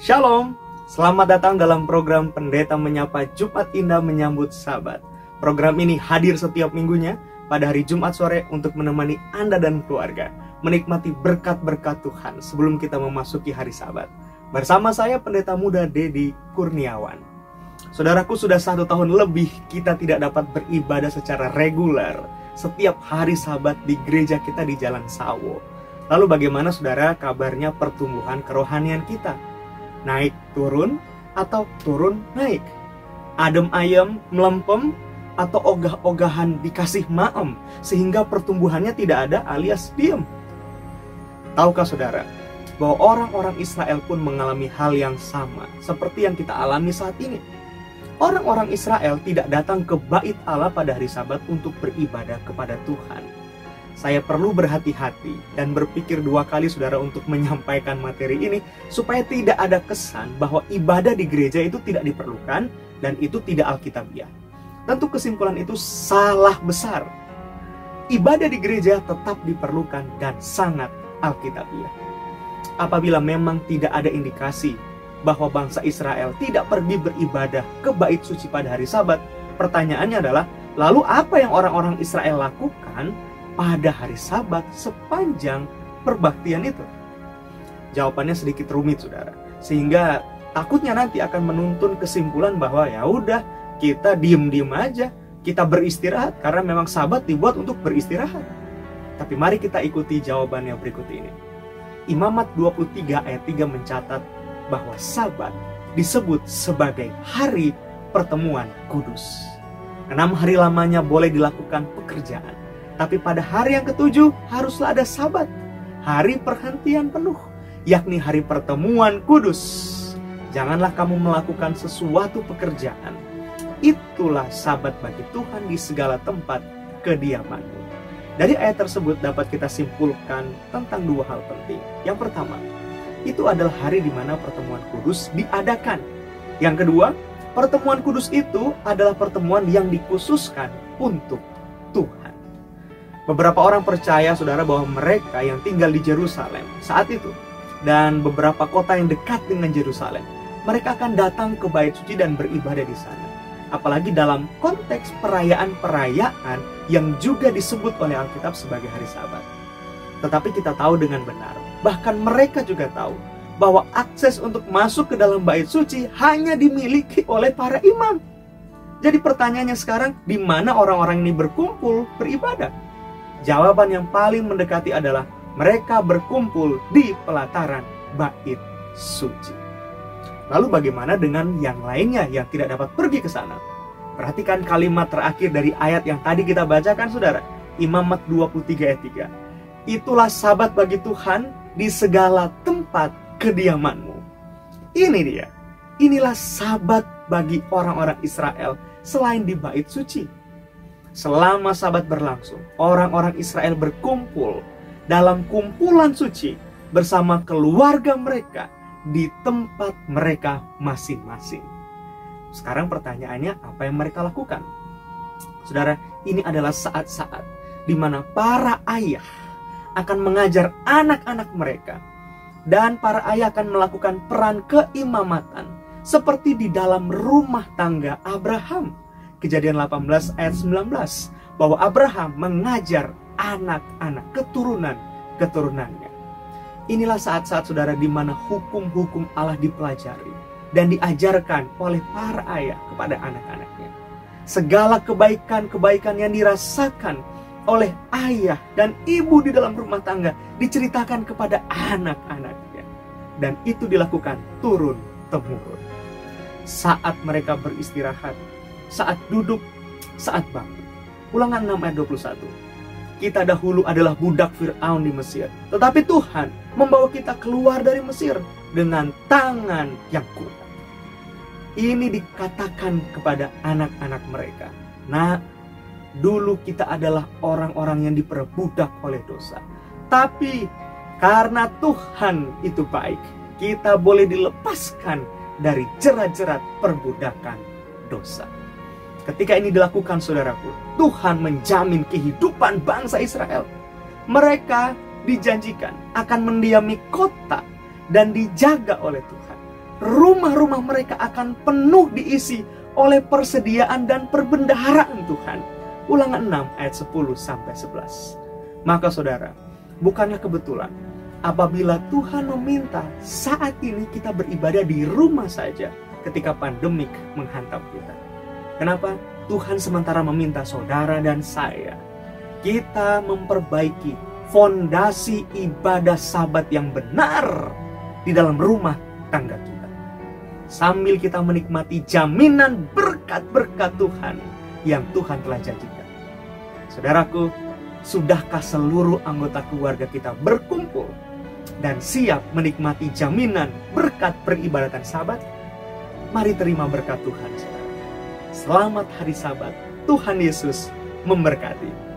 Shalom, selamat datang dalam program Pendeta Menyapa Jumat Indah Menyambut Sabat. Program ini hadir setiap minggunya pada hari Jumat sore untuk menemani Anda dan keluarga menikmati berkat-berkat Tuhan sebelum kita memasuki hari Sabat. Bersama saya Pendeta Muda Dedi Kurniawan. Saudaraku, sudah 1 tahun lebih kita tidak dapat beribadah secara reguler setiap hari Sabat di gereja kita di Jalan Sawo. Lalu bagaimana saudara kabarnya pertumbuhan kerohanian kita? Naik turun atau turun naik? Adem ayem melempem atau ogah-ogahan dikasih maem sehingga pertumbuhannya tidak ada alias diem? Tahukah saudara bahwa orang-orang Israel pun mengalami hal yang sama seperti yang kita alami saat ini? Orang-orang Israel tidak datang ke bait Allah pada hari Sabat untuk beribadah kepada Tuhan. Saya perlu berhati-hati dan berpikir 2 kali saudara untuk menyampaikan materi ini supaya tidak ada kesan bahwa ibadah di gereja itu tidak diperlukan dan itu tidak alkitabiah. Tentu kesimpulan itu salah besar. Ibadah di gereja tetap diperlukan dan sangat alkitabiah. Apabila memang tidak ada indikasi bahwa bangsa Israel tidak pergi beribadah ke bait suci pada hari Sabat, pertanyaannya adalah, lalu apa yang orang-orang Israel lakukan pada hari Sabat sepanjang perbaktian itu? Jawabannya sedikit rumit saudara, sehingga takutnya nanti akan menuntun kesimpulan bahwa ya udah kita diem-diem aja, kita beristirahat karena memang Sabat dibuat untuk beristirahat. Tapi mari kita ikuti jawabannya berikut ini. Imamat 23 ayat 3 mencatat bahwa Sabat disebut sebagai hari pertemuan kudus. 6 hari lamanya boleh dilakukan pekerjaan, tapi pada hari yang ke-7 haruslah ada Sabat, hari perhentian penuh, yakni hari pertemuan kudus. Janganlah kamu melakukan sesuatu pekerjaan. Itulah Sabat bagi Tuhan di segala tempat kediamanmu. Dari ayat tersebut dapat kita simpulkan tentang 2 hal penting. Yang pertama, itu adalah hari di mana pertemuan kudus diadakan. Yang kedua, pertemuan kudus itu adalah pertemuan yang dikhususkan untuk Tuhan. Beberapa orang percaya saudara bahwa mereka yang tinggal di Yerusalem saat itu dan beberapa kota yang dekat dengan Yerusalem, mereka akan datang ke bait suci dan beribadah di sana. Apalagi dalam konteks perayaan-perayaan yang juga disebut oleh Alkitab sebagai hari Sabat. Tetapi kita tahu dengan benar, bahkan mereka juga tahu bahwa akses untuk masuk ke dalam bait suci hanya dimiliki oleh para imam. Jadi pertanyaannya sekarang, di mana orang-orang ini berkumpul beribadah? Jawaban yang paling mendekati adalah mereka berkumpul di pelataran bait suci. Lalu bagaimana dengan yang lainnya yang tidak dapat pergi ke sana? Perhatikan kalimat terakhir dari ayat yang tadi kita bacakan saudara. Imamat 23 ayat 3. Itulah Sabat bagi Tuhan di segala tempat kediamanmu. Ini dia. Inilah Sabat bagi orang-orang Israel selain di bait suci. Selama Sabat berlangsung, orang-orang Israel berkumpul dalam kumpulan suci bersama keluarga mereka di tempat mereka masing-masing. Sekarang pertanyaannya, apa yang mereka lakukan? Saudara, ini adalah saat-saat di mana para ayah akan mengajar anak-anak mereka, dan para ayah akan melakukan peran keimamatan seperti di dalam rumah tangga Abraham. Kejadian 18 ayat 19, bahwa Abraham mengajar anak-anak keturunan-keturunannya. Inilah saat-saat saudara di mana hukum-hukum Allah dipelajari dan diajarkan oleh para ayah kepada anak-anaknya. Segala kebaikan-kebaikan yang dirasakan oleh ayah dan ibu di dalam rumah tangga diceritakan kepada anak-anaknya. Dan itu dilakukan turun-temurun. Saat mereka beristirahat, saat duduk, saat bangun. Ulangan 6 ayat 21. Kita dahulu adalah budak Fir'aun di Mesir, tetapi Tuhan membawa kita keluar dari Mesir dengan tangan yang kuat. Ini dikatakan kepada anak-anak mereka. Nah, dulu kita adalah orang-orang yang diperbudak oleh dosa. Tapi karena Tuhan itu baik, kita boleh dilepaskan dari jerat-jerat perbudakan dosa. Ketika ini dilakukan saudaraku, Tuhan menjamin kehidupan bangsa Israel. Mereka dijanjikan akan mendiami kota dan dijaga oleh Tuhan. rumah-rumah mereka akan penuh diisi oleh persediaan dan perbendaharaan Tuhan. Ulangan 6 ayat 10-11. Maka saudara, bukanlah kebetulan apabila Tuhan meminta saat ini kita beribadah di rumah saja ketika pandemik menghantam kita. Kenapa? Tuhan sementara meminta saudara dan saya, kita memperbaiki fondasi ibadah Sabat yang benar di dalam rumah tangga kita, sambil kita menikmati jaminan berkat-berkat Tuhan yang Tuhan telah janjikan. Saudaraku, sudahkah seluruh anggota keluarga kita berkumpul dan siap menikmati jaminan berkat peribadatan Sabat? Mari terima berkat Tuhan, saudara. Selamat hari Sabat. Tuhan Yesus memberkati.